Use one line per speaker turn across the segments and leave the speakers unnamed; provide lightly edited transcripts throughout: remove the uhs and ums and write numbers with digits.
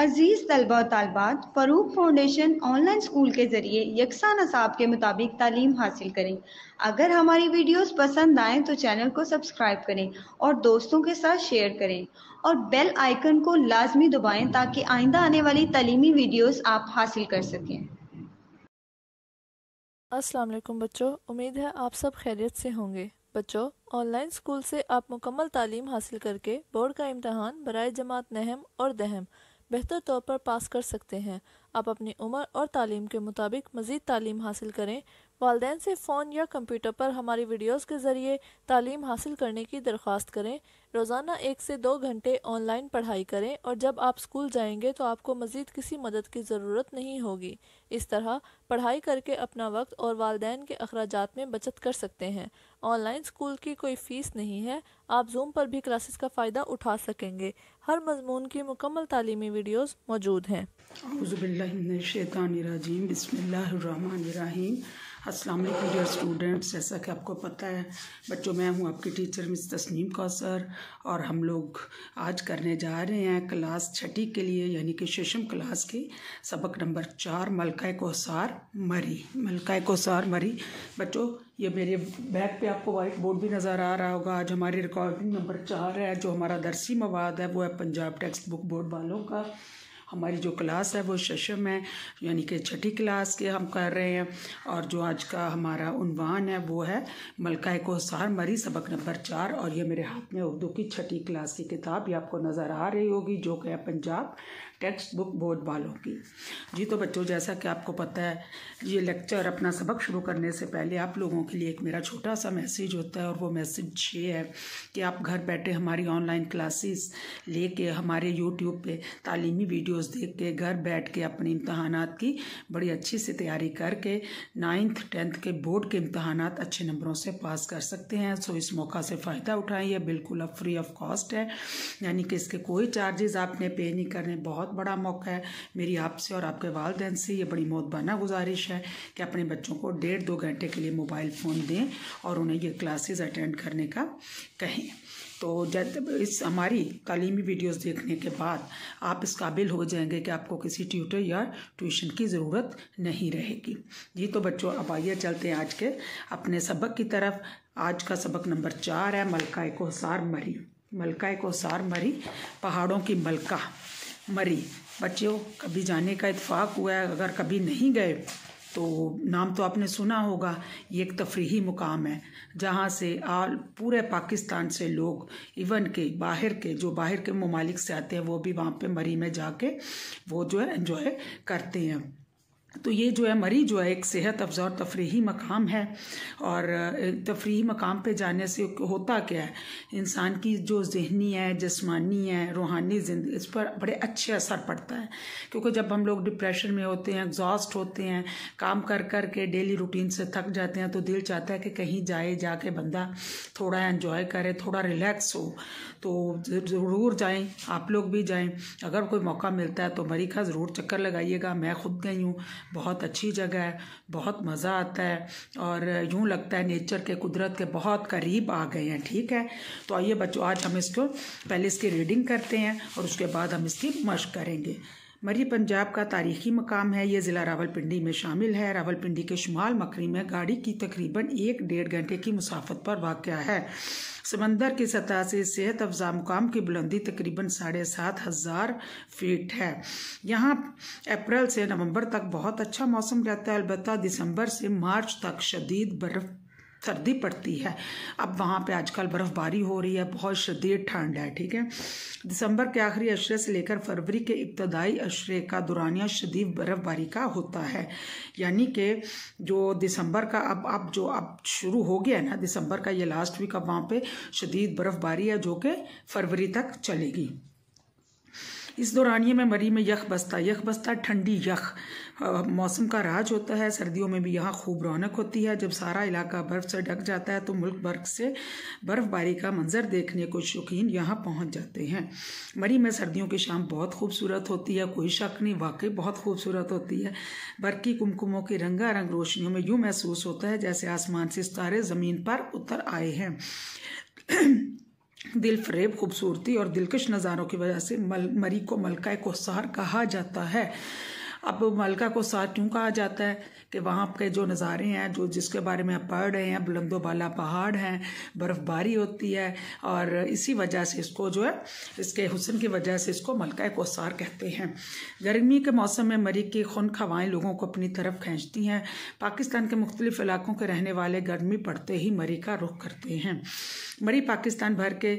अजीज तलबा और तालबात, Farooq foundation online school के जरिए यकसा नसाब के मुताबिक तालीम हासिल करें। अगर हमारी वीडियोस पसंद आएँ तो चैनल को सब्सक्राइब करें और दोस्तों के साथ शेयर करें और बेल आइकन को लाजमी दबाएं ताकि आइंदा आने वाली तालीमी वीडियोस आप हासिल कर सकें।
अस्सलाम वालेकुम बच्चों, उम्मीद है आप सब खैरियत से होंगे। बच्चों, ऑनलाइन स्कूल से आप मुकम्मल तालीम हासिल करके बोर्ड का इम्तहान बराए जमात नहम और दहम बेहतर तौर पर पास कर सकते हैं। आप अपनी उम्र और तालीम के मुताबिक मज़ीद तालीम हासिल करें। वालिदैन से फ़ोन या कंप्यूटर पर हमारी वीडियोस के ज़रिए तालीम हासिल करने की दरख्वास्त करें। रोज़ाना 1 से 2 घंटे ऑनलाइन पढ़ाई करें और जब आप स्कूल जाएंगे तो आपको मज़ीद किसी मदद की ज़रूरत नहीं होगी। इस तरह पढ़ाई करके अपना वक्त और वालिदैन के अखराजात में बचत कर सकते हैं। ऑनलाइन स्कूल की कोई फ़ीस नहीं है। आप जूम पर भी क्लासेस का फ़ायदा उठा सकेंगे। हर मजमून की मुकम्मल तालीमी वीडियोस मौजूद हैं।
औज़ुबिल्लाहिमिनश्शैतानिर्रजीम, बिस्मिल्लाहिर्रहमानिर्रहीम। अस्सलाम वालेकुम डियर स्टूडेंट्स। जैसा कि आपको पता है बच्चों, मैं हूं आपकी टीचर मिस तस्नीम कौसर और हम लोग आज करने जा रहे हैं क्लास छठी के लिए यानी कि शशम क्लास के सबक नंबर 4 मलका कोसार मरी। मलका कोसार मरी बच्चों, ये मेरे बैग पे आपको वाइट बोर्ड भी नज़र आ रहा होगा। आज हमारी रिकॉर्डिंग नंबर 4 है। जो हमारा दरसी मवाद है वो है पंजाब टेक्स्ट बुक बोर्ड वालों का। हमारी जो क्लास है वो शशम है यानी कि छठी क्लास के हम कर रहे हैं और जो आज का हमारा उन्वान है वो है मलका कोसार मरी सबक नंबर 4। और ये मेरे हाथ में उर्दू की छठी क्लास की किताब ये आपको नज़र आ रही होगी जो कि है पंजाब टेक्स्ट बुक बोर्ड वालों की। जी तो बच्चों, जैसा कि आपको पता है ये लेक्चर अपना सबक शुरू करने से पहले आप लोगों के लिए एक मेरा छोटा सा मैसेज होता है और वो मैसेज ये है कि आप घर बैठे हमारी ऑनलाइन क्लासेस लेके हमारे यूट्यूब पे तालीमी वीडियोस देख के घर बैठ के अपने इम्तहानात की बड़ी अच्छी से तैयारी करके 9th 10th के बोर्ड के इम्तहानात अच्छे नंबरों से पास कर सकते हैं। सो इस मौका से फ़ायदा उठाएं। ये बिल्कुल अब फ्री ऑफ कॉस्ट है यानी कि इसके कोई चार्जेस आपने पे नहीं करने। बहुत बड़ा मौका है। मेरी आपसे और आपके वालिदैन से ये बड़ी मोहब्बाना गुजारिश है कि अपने बच्चों को 1.5-2 घंटे के लिए मोबाइल फ़ोन दें और उन्हें ये क्लासेस अटेंड करने का कहें। तो जब इस हमारी तालीमी वीडियोस देखने के बाद आप इस काबिल हो जाएंगे कि आपको किसी ट्यूटर या ट्यूशन की ज़रूरत नहीं रहेगी। जी तो बच्चों, अब आइए चलते हैं आज के अपने सबक की तरफ। आज का सबक नंबर 4 है मलका कोसार मरी। मलका कोसार मरी, पहाड़ों की मलका मरी। बच्चों, कभी जाने का इत्फाक हुआ है? अगर कभी नहीं गए तो नाम तो आपने सुना होगा। ये एक तफरीही मुकाम है जहाँ से पूरे पाकिस्तान से लोग इवन के बाहर के जो बाहर के ममालिक से आते हैं वो भी वहाँ पे मरी में जाके वो जो है एंजॉय करते हैं। तो ये जो है मरी जो है एक सेहत अफजा और तफरीही मकाम है। और तफरीही मकाम पे जाने से होता क्या है, इंसान की जो ज़हनी है, जिस्मानी है, रूहानी ज़िंदगी, इस पर बड़े अच्छे असर पड़ता है। क्योंकि जब हम लोग डिप्रेशन में होते हैं, एग्जॉस्ट होते हैं, काम कर कर के डेली रूटीन से थक जाते हैं, तो दिल चाहता है कि कहीं जाए, जाके बंदा थोड़ा एंजॉय करे, थोड़ा रिलैक्स हो। तो ज़रूर जाएं, आप लोग भी जाएं। अगर कोई मौका मिलता है तो मरी का ज़रूर चक्कर लगाइएगा। मैं खुद गई हूँ, बहुत अच्छी जगह है, बहुत मज़ा आता है और यूँ लगता है नेचर के, कुदरत के बहुत करीब आ गए हैं। ठीक है, तो आइए बच्चों, आज हम इसको पहले इसकी रीडिंग करते हैं और उसके बाद हम इसकी मश्क करेंगे। मरी पंजाब का तारीख़ी मकाम है। ये ज़िला रावलपिंडी में शामिल है। रावलपिंडी के शुमाल मकरी में गाड़ी की तकरीबन 1-1.5 घंटे की मुसाफत पर वाक़या है। समंदर की सतह से सेहत अफजा मुकाम की बुलंदी तकरीबन 7,500 फीट है। यहाँ अप्रैल से नवंबर तक बहुत अच्छा मौसम रहता है। अलबत्ता दिसंबर से मार्च तक शदीद बर्फ़ सर्दी पड़ती है। अब वहाँ पे आजकल बर्फ़बारी हो रही है, बहुत शदीद ठंड है। ठीक है, दिसंबर के आखिरी अशरे से लेकर फरवरी के इब्तदाई अशरे का दौरानिया शदीद बर्फ़बारी का होता है। यानी कि जो दिसंबर का अब शुरू हो गया है ना, दिसंबर का ये लास्ट वीक, अब वहाँ पे शदीद बर्फ़बारी है जो कि फरवरी तक चलेगी। इस दौरानिए में मरी में यख बस्ता ठंडी यख मौसम का राज होता है। सर्दियों में भी यहाँ खूब रौनक होती है। जब सारा इलाका बर्फ़ से ढक जाता है तो मुल्क भर से बर्फ़बारी का मंजर देखने को शौकीन यहाँ पहुँच जाते हैं। मरी में सर्दियों की शाम बहुत खूबसूरत होती है, कोई शक नहीं, वाकई बहुत खूबसूरत होती है। बरकी कुमकुमों की रंगारंग रोशनियों में यूँ महसूस होता है जैसे आसमान से सितारे ज़मीन पर उतर आए हैं। दिल फरेब खूबसूरती और दिलकश नज़ारों की वजह से मरी को मलका कोसार कहा जाता है। अब मलका कोसार क्यों कहा जाता है कि वहाँ के जो नज़ारे हैं, जो जिसके बारे में आप पढ़ रहे हैं, बुलंदो बाला पहाड़ हैं, बर्फ़बारी होती है, और इसी वजह से इसको जो है, इसके हुस्न की वजह से इसको मलका कोसार कहते हैं। गर्मी के मौसम में मरी की खुन्क हवाएँ लोगों को अपनी तरफ खींचती हैं। पाकिस्तान के मुख्तलिफ इलाकों के रहने वाले गर्मी पड़ते ही मरी का रुख करते हैं। मरी पाकिस्तान भर के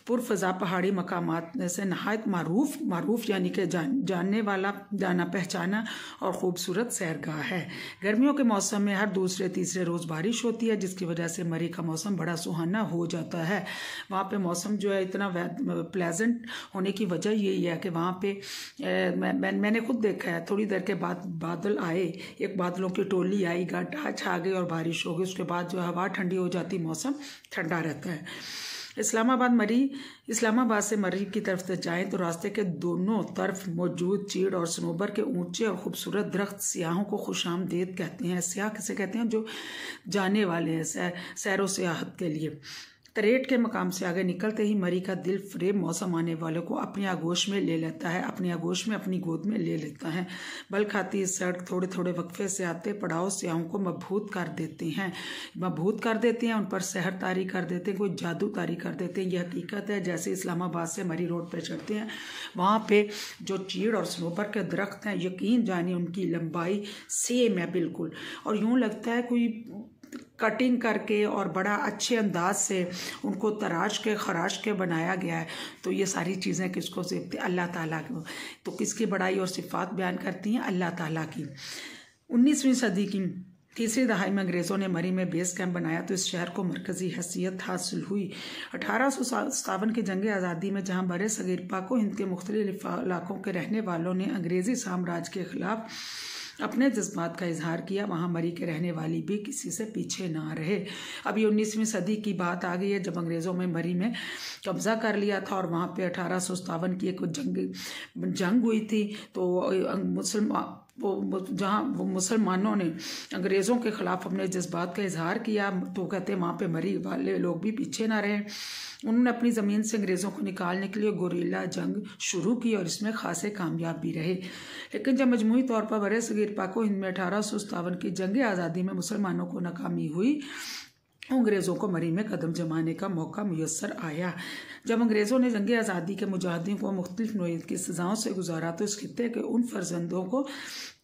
पुरफ़ज़ा पहाड़ी मकामात में से नहायत मारूफ यानी कि जानने वाला, जाना पहचाना और ख़ूबसूरत सैरगाह है। गर्मियों के मौसम में हर दूसरे तीसरे रोज़ बारिश होती है, जिसकी वजह से मरी का मौसम बड़ा सुहाना हो जाता है। वहाँ पे मौसम जो है इतना प्लेजेंट होने की वजह यही है कि वहाँ पे मैंने खुद देखा है, थोड़ी देर के बाद बादल आए, एक बादलों की टोली आई, घटा छा गई और बारिश हो गई। उसके बाद जो हवा ठंडी हो जाती, मौसम ठंडा रहता है। इस्लामाबाद से मरी की तरफ से जाएं तो रास्ते के दोनों तरफ मौजूद चीड़ और सनोबर के ऊंचे और खूबसूरत दरख्त सियाहों को खुशामदीद कहते हैं। सियाह किसे कहते हैं? जो जाने वाले हैं सैरो सियाहत के लिए। तरेट के मकाम से आगे निकलते ही मरी का दिल फरेब मौसम आने वालों को अपनी आगोश में ले लेता है, अपनी आगोश में अपनी गोद में ले लेता है। बल खाती इस सड़क थोड़े थोड़े वक्फे से आते पड़ाव सियाहों को मबहूत कर देते हैं, उन पर सहर तारी कर देते हैं, कोई जादू तारी कर देते हैं। यह हकीकत है। जैसे इस्लामाबाद से मरी रोड पर चढ़ते हैं, वहाँ पे जो चीड़ और सनोबर के दरख्त हैं, यकीन जानिए उनकी लंबाई सेम है बिल्कुल, और यूँ लगता है कोई कटिंग करके और बड़ा अच्छे अंदाज से उनको तराश के खराश के बनाया गया है। तो ये सारी चीज़ें किसको सिफत अल्लाह ताला को, तो किसकी बड़ाई और सिफात बयान करती हैं? अल्लाह ताला की। 19वीं सदी की तीसरी दहाई में अंग्रेज़ों ने मरी में बेस कैंप बनाया तो इस शहर को मरकज़ी हैसियत हासिल हुई। 1857 की जंग आज़ादी में जहाँ बरे सगीर पाको हिंद के मुख्तलिफ इलाकों के रहने वालों ने अंग्रेज़ी साम्राज्य के ख़िलाफ़ अपने जज्बात का इजहार किया, वहाँ मरी के रहने वाली भी किसी से पीछे ना रहे। अभी 19वीं सदी की बात आ गई है, जब अंग्रेज़ों में मरी में कब्ज़ा कर लिया था और वहाँ पे 1857 की एक जंग हुई थी। तो जहाँ मुसलमानों ने अंग्रेज़ों के ख़िलाफ़ अपने जज्बात का इजहार किया, तो कहते हैं वहाँ पे मरी वाले लोग भी पीछे ना रहे। उन्होंने अपनी ज़मीन से अंग्रेज़ों को निकालने के लिए गोरिल्ला जंग शुरू की और इसमें खासे कामयाब भी रहे। लेकिन जब मजमूई तौर पर बरे सगीर पाको हिंद में 1857 की जंग आज़ादी में मुसलमानों को नाकामी हुई, अंग्रेज़ों को मरी में कदम जमाने का मौका मुयस्सर आया। जब अंग्रेज़ों ने जंग आज़ादी के मुजाहिदीन को मुख्तलिफ नौइयत की सज़ाओं से गुजारा तो इस खित्ते के उन फर्जंदों को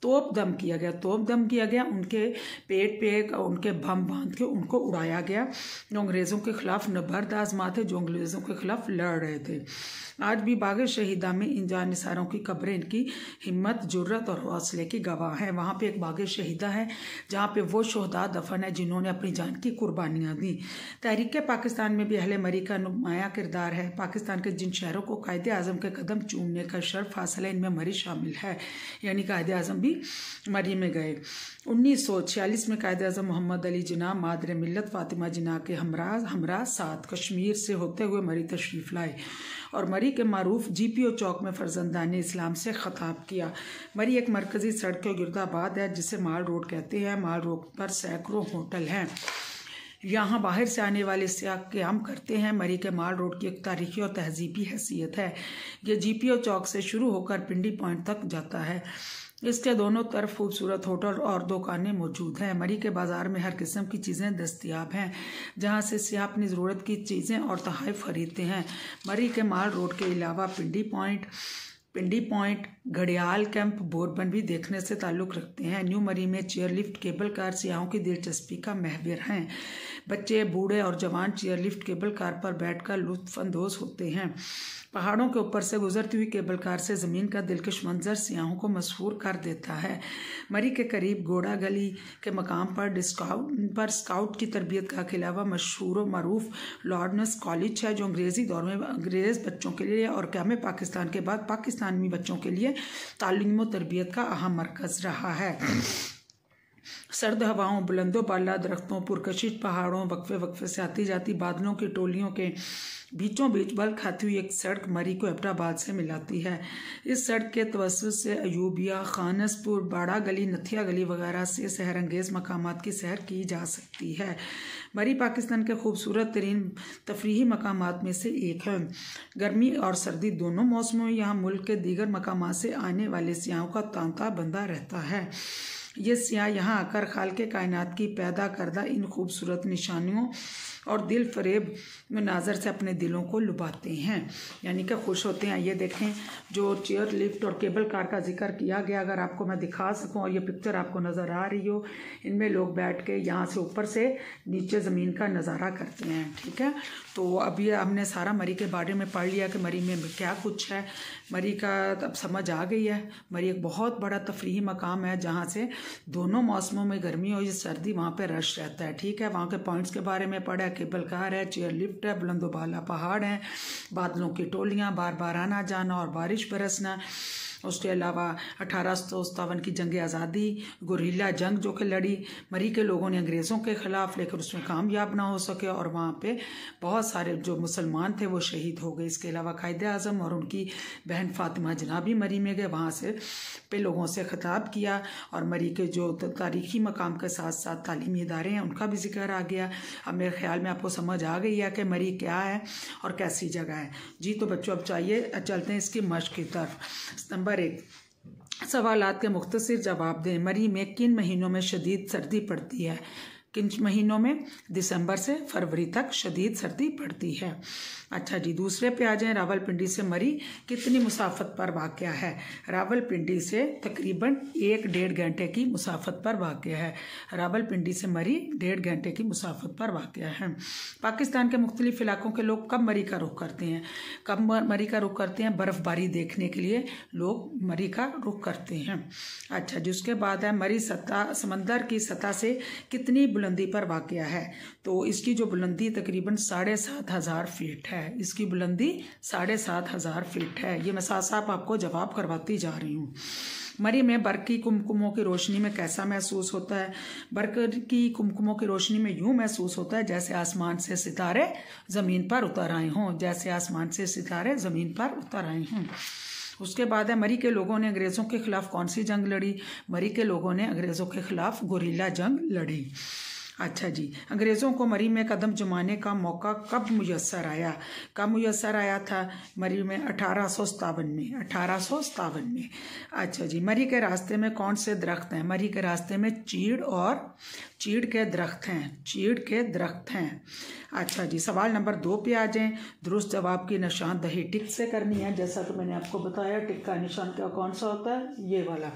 तोप दम किया गया, उनके पेट पे उनके बम बांध के उनको उड़ाया गया, जो अंग्रेज़ों के ख़िलाफ़ नबर्द आज़मा थे, जो अंग्रेज़ों के ख़िलाफ़ लड़ रहे थे। आज भी बाग़ शहीदा में इन जानिसारों की कब्रें इनकी हिम्मत, जुर्रत और हौसले की गवाह हैं। वहाँ पे एक बाग़ शहीदा है जहाँ पे वो शोहदा दफन है जिन्होंने अपनी जान की कुर्बानियाँ दी। तहरीक पाकिस्तान में भी अहले मरी का नुमाया किरदार है। पाकिस्तान के जिन शहरों को कायदे आज़म के कदम चूमने का शर्फ हासिल है, इनमें मरी शामिल है, यानी कायदे आज़म भी मरी में गए। 1946 में कायदे आज़म मोहम्मद अली जिन्ना मादर मिल्लत फ़ातिमा जिन्ना के हमरा साथ कश्मीर से होते हुए मरी तशरीफ़ लाए और मरी के मारूफ GPO चौक में फर्जंदाने इस्लाम से ख़ताब किया। मरी एक मरकज़ी सड़क के गिरदाबाद है जिसे माल रोड कहते हैं। माल रोड पर सैकड़ों होटल हैं। यहाँ बाहर से आने वाले सियाह क़याम करते हैं। मरी के माल रोड की एक तारीखी और तहजीबी हैसियत है। ये GPO चौक से शुरू होकर पिंडी पॉइंट तक जाता है। इसके दोनों तरफ खूबसूरत होटल और दुकानें मौजूद हैं। मरी के बाज़ार में हर किस्म की चीज़ें दस्तयाब हैं, जहां से सियाह अपनी ज़रूरत की चीज़ें और तोहफ़े खरीदते हैं। मरी के माल रोड के अलावा पिंडी पॉइंट, घड़ियाल कैंप, बोरबन भी देखने से ताल्लुक़ रखते हैं। न्यू मरी में चेयरलिफ्ट केबल कार सियाहों की दिलचस्पी का महवर हैं। बच्चे, बूढ़े और जवान चेयरलिफ्ट केबल कार पर बैठकर लुत्फ़अंदोज़ होते हैं। पहाड़ों के ऊपर से गुजरती हुई केबल कार से ज़मीन का दिलकश मंजर सियाहों को मसहूर कर देता है। मरी के करीब घोड़ा गली के मकाम पर स्काउट की तरबियत का के अलावा मशहूर व मरूफ लॉर्डनेस कॉलेज है, जो अंग्रेज़ी दौर में अंग्रेज़ बच्चों के लिए और क़याम पाकिस्तान के बाद पाकिस्तानी बच्चों के लिए तालीम व तरबियत का अहम मरकज़ रहा है। सर्द हवाओं, बुलंदो बाला दरख्तों, पुरकशिश पहाड़ों, वक्फे वक्फे से आती जाती बादलों की टोलियों के बीचों बीच बल खाती हुई एक सड़क मरी को एबटाबाद से मिलाती है। इस सड़क के तवस्सुत से अयूबिया, खानसपुर, बाड़ा गली, नथिया गली वगैरह से सहर अंगेज़ मकामात की सैर की जा सकती है। मरी पाकिस्तान के खूबसूरत तरीन तफरीही मकामात में से एक है। गर्मी और सर्दी दोनों मौसमों में यहाँ मुल्क के दीगर मकामात से आने वाले सियाहों का तांता बंधा रहता है। ये सियाह यहाँ आकर खाल्के कायनात की पैदा करदा इन खूबसूरत निशानियों और दिल फरेब मनाजर से अपने दिलों को लुभाते हैं, यानी कि खुश होते हैं। ये देखें, जो चेयर लिफ्ट और केबल कार का जिक्र किया गया, अगर आपको मैं दिखा सकूं और ये पिक्चर आपको नज़र आ रही हो, इनमें लोग बैठ के यहाँ से ऊपर से नीचे ज़मीन का नज़ारा करते हैं। ठीक है, तो अभी हमने सारा मरी के बारे में पढ़ लिया कि मरी में क्या कुछ है। मरी का अब समझ आ गई है। मरी एक बहुत बड़ा तफरीही मकाम है जहाँ से दोनों मौसमों में, गर्मी और सर्दी, वहाँ पे रश रहता है। ठीक है, वहाँ के पॉइंट्स के बारे में पढ़ा, केबल कार है, चेयर लिफ्ट है, बुलंदोबाला पहाड़ हैं, बादलों की टोलियाँ, बार बार आना जाना और बारिश बरसना। उसके अलावा 1857 की जंग आज़ादी, गुरिल्ला जंग जो कि लड़ी मरी के लोगों ने अंग्रेज़ों के ख़िलाफ़, लेकिन उसमें कामयाब ना हो सके और वहाँ पे बहुत सारे जो मुसलमान थे वो शहीद हो गए। इसके अलावा कायदे आज़म और उनकी बहन फ़ातिमा जनाबी मरी में गए, वहाँ से पे लोगों से ख़िताब किया और मरी के जो तारीख़ी मकाम के साथ साथ तालीमी इदारे हैं उनका भी जिक्र आ गया। अब मेरे ख्याल में आपको समझ आ गई है कि मरी क्या है और कैसी जगह है। जी तो बच्चों, अब चाहिए चलते हैं इसकी मश्क की तरफ। नंबर 1, सवालात के मुख्तसर जवाब दें। मरी में किन महीनों में शदीद सर्दी पड़ती है? किन महीनों में? दिसंबर से फरवरी तक शदीद सर्दी पड़ती है। अच्छा जी, दूसरे पे आ जाएं। रावलपिंडी से मरी कितनी मुसाफत पर वाक़या है? रावलपिंडी से तकरीबन 1-1.5 घंटे की मुसाफत पर वाक़या है। रावलपिंडी से मरी 1.5 घंटे की मुसाफत पर वाक़या है। पाकिस्तान के मुख्तलिफ इलाकों के लोग कब मरी का रुख करते हैं? कब मरी का रुख करते हैं? बर्फ़बारी देखने के लिए लोग मरी का रुख करते हैं। अच्छा जी, उसके बाद है मरी समंदर की सतह से कितनी बुलंदी पर वाक़या है? तो इसकी जो बुलंदी तकरीबन 7,500 फीट है। इसकी बुलंदी 7,500 फीट है। ये मैं साथ साथ आपको जवाब करवाती जा रही हूँ। मरी में बर्क़ की कुमकुमों की रोशनी में कैसा महसूस होता है? बर्क़ की कुमकुमों की रोशनी में यूँ महसूस होता है जैसे आसमान से सितारे ज़मीन पर उतर आए हों, जैसे आसमान से सितारे ज़मीन पर उतर आए हों। उसके बाद है मरी के लोगों ने अंग्रेज़ों के ख़िलाफ़ कौन सी जंग लड़ी? मरी के लोगों ने अंग्रेज़ों के ख़िलाफ़ गुरिल्ला जंग लड़ी। अच्छा जी, अंग्रेज़ों को मरी में कदम जमाने का मौका कब मुयस्सर आया? कब मुयस्सर आया था मरी में? 1857 में। 1857 में। अच्छा जी, मरी के रास्ते में कौन से दरख्त हैं? मरी के रास्ते में चीड़ के दरख्त हैं। चीड़ के दरख्त हैं। अच्छा जी, सवाल नंबर 2 पे आ जाएं। दुरुस्त जवाब की निशानदही टिक से करनी है, जैसा कि मैंने आपको बताया। टिक का निशान क्या कौन सा होता है? ये वाला।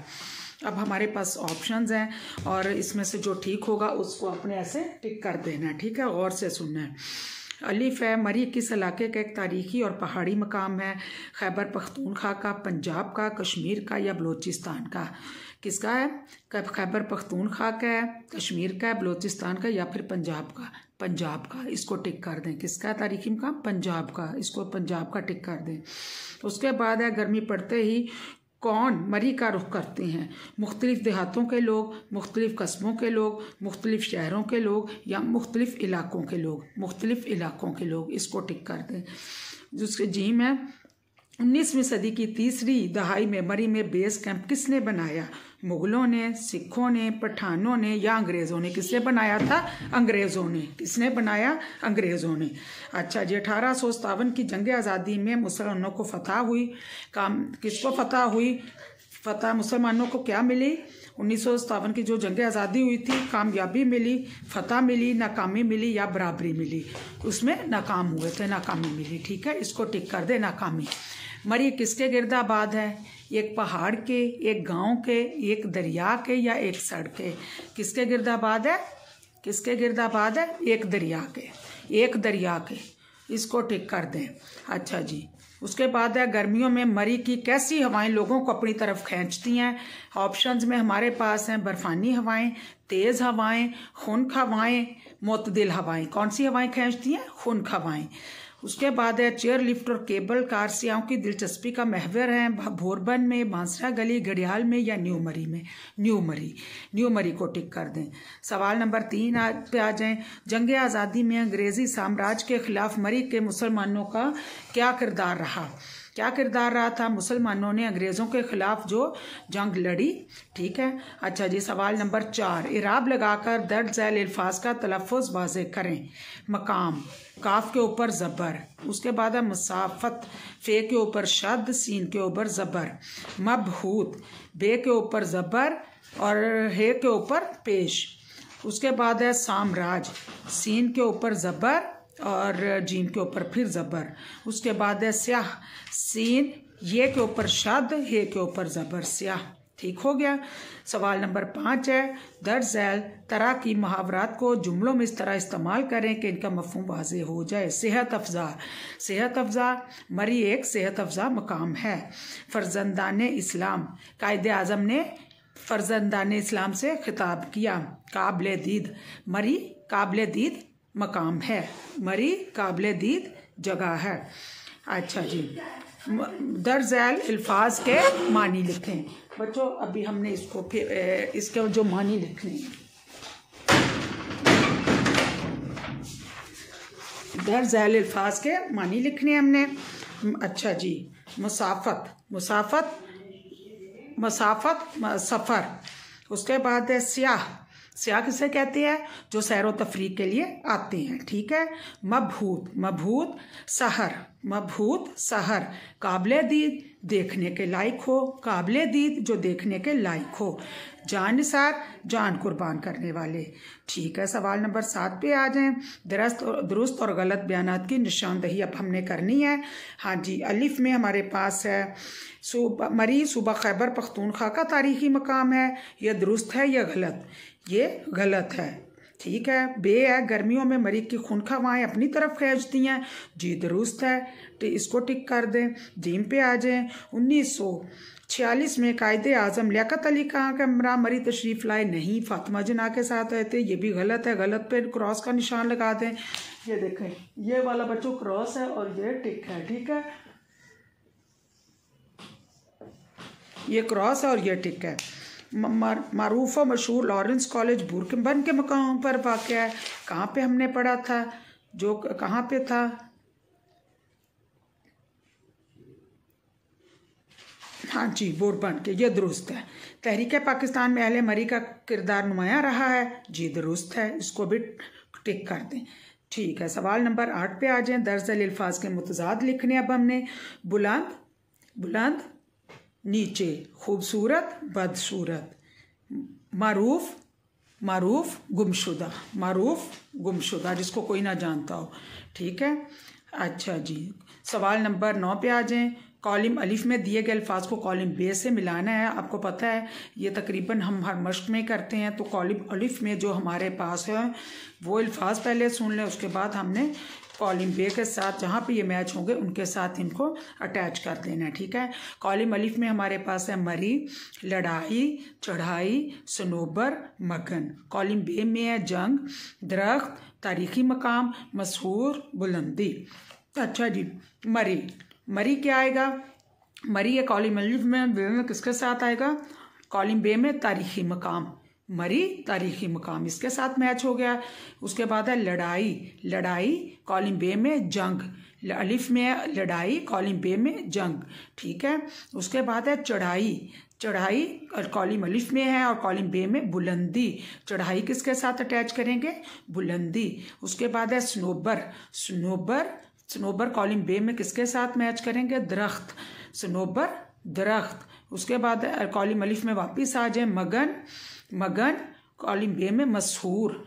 अब हमारे पास ऑप्शंस हैं और इसमें से जो ठीक होगा उसको अपने ऐसे टिक कर देना है। ठीक है, गौर से सुनना है। अलिफ है, मरी किस इलाके का एक तारीखी और पहाड़ी मकाम है? खैबर पख्तूनख्वा का, पंजाब का, कश्मीर का या बलूचिस्तान का? किसका है? खैबर पख्तूनख्वा का है, कश्मीर का है, बलूचिस्तान का या फिर पंजाब का? पंजाब का। इसको टिक कर दें। किसका तारीखी मकाम? पंजाब का। इसको पंजाब का टिक कर दें। उसके बाद है गर्मी पड़ते ही कौन मरी का रुख करते हैं? मुख्तलिफ देहातों के लोग, मुख्तलिफ कस्बों के लोग, मुख्तलिफ शहरों के लोग या मुख्तलिफ इलाकों के लोग? मुख्तलिफ इलाकों के लोग। इसको टिक कर दें। जिसके जी में 19वीं सदी की तीसरी दहाई में मरी में बेस कैंप किसने बनाया? मुगलों ने, सिखों ने, पठानों ने या अंग्रेज़ों ने? किसने बनाया था? अंग्रेज़ों ने। किसने बनाया? अंग्रेज़ों ने। अच्छा जी, 1857 की जंग आज़ादी में मुसलमानों को फतह हुई। किसको फतह हुई? फतह मुसलमानों को क्या मिली? 1957 की जो जंग आज़ादी हुई थी, कामयाबी मिली, फतह मिली, नाकामी मिली या बराबरी मिली? उसमें नाकाम हुए थे, नाकामी मिली। ठीक है, इसको टिक कर दे, नाकामी। मरी किसके गिरदाबाद है? एक पहाड़ के, एक गांव के, एक दरिया के या एक सड़क के? किसके गिरदाबाद है? किसके गिरदाबाद है? एक दरिया के। एक दरिया के। इसको टिक कर दें। अच्छा जी, उसके बाद है गर्मियों में मरी की कैसी हवाएं लोगों को अपनी तरफ खींचती हैं? ऑप्शंस में हमारे पास हैं बर्फानी हवाएं, तेज़ हवाएं, खुनक हवाएं, मुतदिल हवाएं। कौन सी हवाएं खींचती हैं? खुनक हवाएं। उसके बाद है चेयर लिफ्ट और केबल कार सियाहों की दिलचस्पी का महवर है। भोरबन में, बांसरा गली, घड़ियाल में या न्यू मरी में? न्यू मरी को टिक कर दें। सवाल नंबर 3 पे आ जाएं। जंग आज़ादी में अंग्रेजी साम्राज्य के खिलाफ मरी के मुसलमानों का क्या किरदार रहा? क्या किरदार रहा था? मुसलमानों ने अंग्रेज़ों के खिलाफ जो जंग लड़ी। ठीक है। अच्छा जी, सवाल नंबर 4, इराब लगाकर दर्ज झैल अल्फाज का तलफ़ुज़ वाज़े करें। मकाम, काफ के ऊपर ज़बर, उसके बाद है मुसाफत, फे के ऊपर शद, सीन के ऊपर ज़बर। मबहूत, बे के ऊपर ज़बर और हे के ऊपर पेश। उसके बाद है साम्राज, सीन के ऊपर ज़बर और जीम के ऊपर फिर ज़बर। उसके बाद है स्याह, सीन ये के ऊपर शद, हे के ऊपर ज़बर, स्याह। ठीक हो गया। सवाल नंबर 5 है, दर्ज झैल तरह की मुहावरात को जुमलों में इस तरह इस्तेमाल करें कि इनका मफ़हूम वाज़ेह हो जाए। सेहत अफ़ज़ा, मरी एक सेहत अफ़ज़ा मकाम है। फ़र्जंदान इस्लाम, कायदे आज़म ने फ़र्जंदान इस्लाम से खिताब किया। काबिल दीद, मरी काबिल दीद मकाम है। मरी काबिल दीद जगह है। अच्छा जी, दर्ज झैल अल्फाज के मानी लिखें। बच्चों अभी हमने इसको फिर इसके जो मानी लिखने हैं। दर्ज झैल अल्फाज के मानी लिखने हमने। अच्छा जी, मुसाफत सफ़र। उसके बाद है स्याह किसे कहते हैं? जो सैर व तफरीक के लिए आते हैं। ठीक है। मबहूत सहर, काबिल दीद देखने के लायक हो, काबिल दीद जो देखने के लायक हो। जानसार, जान कुर्बान करने वाले। ठीक है। सवाल नंबर 7 पे आ जाएं। दुरुस्त और गलत बयानात की निशानदही अब हमने करनी है। हाँ जी, अलिफ में हमारे पास है मरी सूबा खैबर पख्तूनख्वा का तारीखी मकाम है। यह दुरुस्त है या गलत? ये गलत है। ठीक है। बे है, गर्मियों में मरी की खूनखा हवाएं अपनी तरफ खींचती हैं। जी दुरुस्त है, तो इसको टिक कर दें। जीम पे आ जाएं। 1946 में कायदे आज़म लियाकत अली खां का हमरा मरी तशरीफ़ लाए नहीं, फातिमा जिन्ना के साथ आए थे। ये भी गलत है। गलत पे क्रॉस का निशान लगा दें। ये देखें, ये वाला बच्चों क्रॉस है और ये टिक है। ठीक है, ये क्रॉस है और ये टिक है। मारूफ और मशहूर लॉरेंस कॉलेज बुरकिन के मकाम पर वाक़या है। कहाँ पे हमने पढ़ा था? जो कहाँ पे था? हाँ जी, बोरबन के। ये दुरुस्त है। तहरीक पाकिस्तान में अहले मरी का किरदार नुमाया रहा है। जी दुरुस्त है, इसको भी टिक कर दें। ठीक है। सवाल नंबर 8 पे आ जाएं। दर्ज झैल अल्फाज के मुतज़ाद लिखने। अब हमने बुलंद नीचे, खूबसूरत बदसूरत, मारूफ गुमशुदा जिसको कोई ना जानता हो। ठीक है। अच्छा जी, सवाल नंबर 9 पे आ जाएं। कॉलम अलिफ में दिए गए अल्फाज को कॉलम बे से मिलाना है। आपको पता है ये तकरीबन हम हर मश्क में करते हैं। तो कॉलम अलिफ में जो हमारे पास है वो अल्फाज पहले सुन लें, उसके बाद हमने कॉलम बे के साथ जहाँ पे ये मैच होंगे उनके साथ इनको अटैच कर देना है। ठीक है। कॉलम अलिफ में हमारे पास है मरी, लड़ाई, चढ़ाई, सनोबर, मगन। कॉलम बे में है जंग, दरख्त, तारीखी मकाम, मशहूर, बुलंदी। अच्छा जी, मरी क्या आएगा? मरी है कॉलम अलिफ में, बे में किसके साथ आएगा? कॉलम बे में तारीखी मकाम, मरी तारीखी मकाम इसके साथ मैच हो गया। उसके बाद है लड़ाई कॉलम बे में जंग, अलिफ में है लड़ाई, कॉलम बे में जंग। ठीक है। उसके बाद है चढ़ाई और कॉलम अलिफ में है और कॉलम बे में बुलंदी। चढ़ाई किसके साथ अटैच करेंगे? बुलंदी। उसके बाद है सनोबर कॉलम बे में किसके साथ मैच करेंगे? दरख्त, सनोबर दरख्त। उसके बाद कॉलम अलिफ में वापस आ जाए मगन कॉलम बे में मशहूर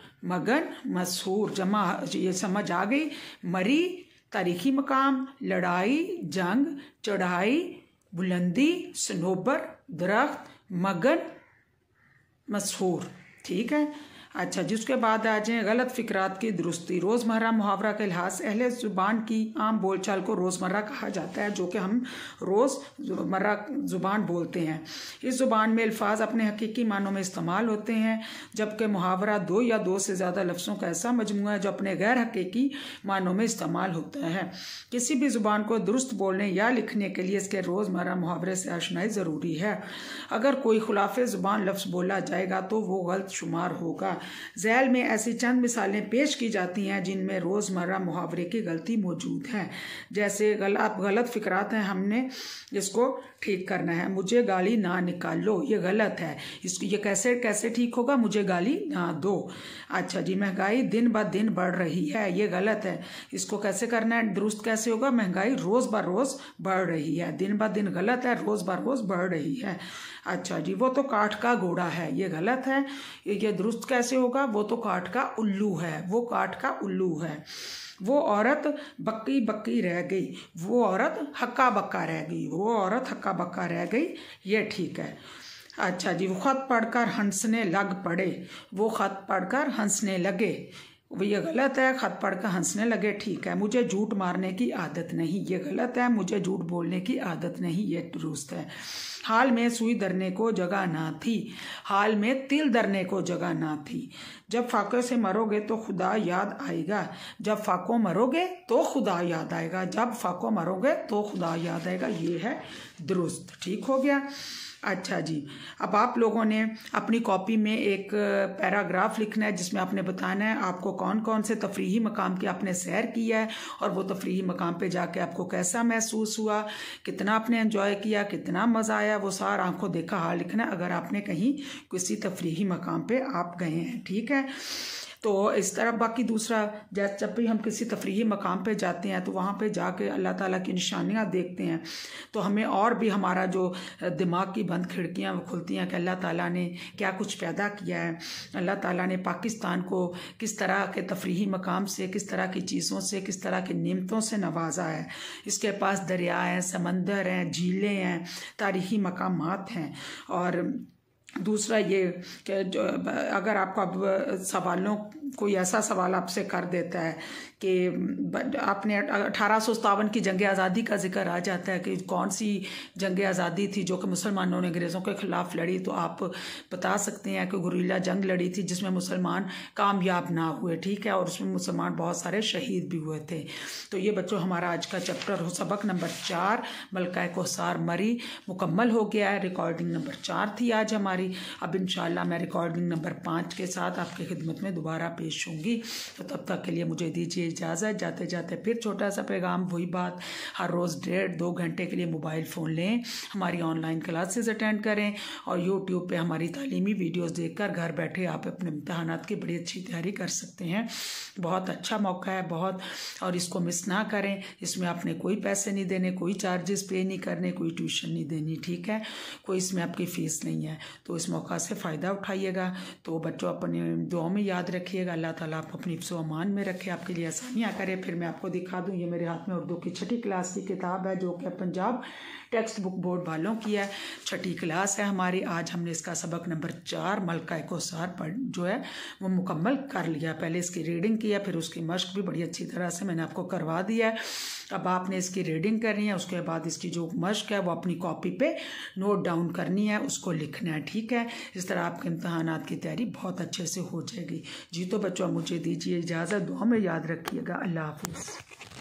जमा। ये समझ आ गई। मरी तारीखी मकाम, लड़ाई, जंग, चढ़ाई, बुलंदी, सनोबर, दरख्त, मगन, मशहूर। ठीक है। अच्छा, जिसके बाद आ जाए गलत फिक्रात की दुरुस्ती। रोज़मर्रा मुहावरा के लिहाज से अहले ज़ुबान की आम बोलचाल को रोज़मर्रा कहा जाता है, जो कि हम रोज़मर्रा ज़ुबान बोलते हैं। इस ज़ुबान में अल्फाज अपने हकीकी मानों में इस्तेमाल होते हैं, जबकि मुहावरा दो या दो से ज़्यादा लफ्ज़ों का ऐसा मजमूआ है जो अपने गैर हकीकी मानों में इस्तेमाल होता है। किसी भी ज़ुबान को दुरुस्त बोलने या लिखने के लिए इसके रोज़मर्रा मुहावरे से आशनाई ज़रूरी है। अगर कोई खुलाफ़े ज़ुबान लफ्ज़ बोला जाएगा तो वो गलत शुमार होगा। ज़ैल में ऐसी चंद मिसालें पेश की जाती हैं जिनमें रोज़मर्रा मुहावरे की गलती मौजूद है। जैसे गलत फिक्रात हैं, हमने इसको ठीक करना है। मुझे गाली ना निकालो, ये गलत है। इसको ये कैसे ठीक होगा? मुझे गाली ना दो। अच्छा जी, महंगाई दिन ब दिन बढ़ रही है, ये गलत है। इसको कैसे करना है? दुरुस्त कैसे होगा? महंगाई रोज़ ब रोज़ बढ़ रही है, दिन ब दिन गलत है, रोज़ ब रोज़ बढ़ रही है। अच्छा जी, वो तो काठ का घोड़ा है, ये गलत है। ये दुरुस्त कैसे होगा? वो तो काठ का उल्लू है, वो काठ का उल्लू है। वो औरत बक्की बक्की रह गई, वो औरत हक्का बक्का रह गई, वो औरत हक्का बक्का रह गई, ये ठीक है। अच्छा जी, वो ख़त पढ़कर हंसने लग पड़े, वो ख़त पढ़कर हंसने लगे, ये गलत है। ख़त पढ़कर हंसने लगे ठीक है। मुझे झूठ मारने की आदत नहीं, ये गलत है। मुझे झूठ बोलने की आदत नहीं, ये दुरुस्त है। हाल में सुई धरने को जगह ना थी, हाल में तिल धरने को जगह ना थी। जब फाके से मरोगे तो खुदा याद आएगा, जब फाको मरोगे तो खुदा याद आएगा, जब फाको मरोगे तो खुदा याद आएगा, ये है दुरुस्त। ठीक हो गया। अच्छा जी, अब आप लोगों ने अपनी कॉपी में एक पैराग्राफ लिखना है जिसमें आपने बताना है आपको कौन कौन से तफरीही मकाम की आपने सैर किया है और वो तफरीही मकाम पे जाके आपको कैसा महसूस हुआ, कितना आपने एंजॉय किया, कितना मज़ा आया, वो सारा आंखों देखा हाल लिखना है अगर आपने कहीं किसी तफरीही मकाम पे आप गए हैं। ठीक है, तो इस तरह बाकी दूसरा, जैसे जब भी हम किसी तफरीही मकाम पे जाते हैं तो वहाँ पे जाके अल्लाह ताला की निशानियाँ देखते हैं तो हमें और भी हमारा जो दिमाग की बंद खिड़कियाँ वो खुलती हैं कि अल्लाह ताला ने क्या कुछ पैदा किया है। अल्लाह ताला ने पाकिस्तान को किस तरह के तफरीही मकाम से, किस तरह की चीज़ों से, किस तरह की नेमतों से नवाजा है। इसके पास दरिया हैं, समंदर हैं, झीलें हैं, तारीख़ी मकामात हैं। और दूसरा ये कि जो अगर आपको अब सवालों कोई ऐसा सवाल आपसे कर देता है कि आपने 1857 की जंग आज़ादी का जिक्र आ जाता है कि कौन सी जंग आज़ादी थी जो कि मुसलमानों ने अंग्रेज़ों के ख़िलाफ़ लड़ी, तो आप बता सकते हैं कि गुरिल्ला जंग लड़ी थी जिसमें मुसलमान कामयाब ना हुए। ठीक है, और उसमें मुसलमान बहुत सारे शहीद भी हुए थे। तो ये बच्चों हमारा आज का चैप्टर हो सबक नंबर 4 मलका कोसार मरी मुकम्मल हो गया है। रिकॉर्डिंग नंबर 4 थी आज हमारी। अब इंशाल्लाह मैं रिकॉर्डिंग नंबर 5 के साथ आपकी खिदमत में दोबारा पेश होंगी। तो तब तक के लिए मुझे दीजिए इजाज़त। जाते जाते फिर छोटा सा पैगाम, वही बात, हर रोज़ 1.5-2 घंटे के लिए मोबाइल फ़ोन लें, हमारी ऑनलाइन क्लासेस अटेंड करें और यूट्यूब पे हमारी तालीमी वीडियोस देखकर घर बैठे आप अपने इम्तहानात की बड़ी अच्छी तैयारी कर सकते हैं। बहुत अच्छा मौका है, बहुत, और इसको मिस ना करें। इसमें आपने कोई पैसे नहीं देने, कोई चार्जेस पे नहीं करने, कोई ट्यूशन नहीं देनी। ठीक है, कोई इसमें आपकी फ़ीस नहीं है। तो इस मौका से फ़ायदा उठाइएगा। तो बच्चों अपने दुआ में याद रखिएगा, अल्लाह ताला आप अपनी हिफ्ज़ व अमान में रखे, आपके लिए आसानियाँ करे। फिर मैं आपको दिखा दूँ, ये मेरे हाथ में उर्दू की 6ठी क्लास की किताब है जो कि पंजाब टेक्स्ट बुक बोर्ड वालों की है। 6ठी क्लास है हमारी। आज हमने इसका सबक नंबर 4 मलका कोसार पढ़ जो है वो मुकम्मल कर लिया। पहले इसकी रीडिंग किया, फिर उसकी मश्क भी बड़ी अच्छी तरह से मैंने आपको करवा दिया है। अब आपने इसकी रीडिंग करनी है, उसके बाद इसकी जो मश्क है वो अपनी कॉपी पे नोट डाउन करनी है, उसको लिखना है। ठीक है, इस तरह आपके इम्तहानात की तैयारी बहुत अच्छे से हो जाएगी। जी तो बच्चों मुझे दीजिए इजाज़त, दुआ में याद रखिएगा। अल्लाह हाफिज़।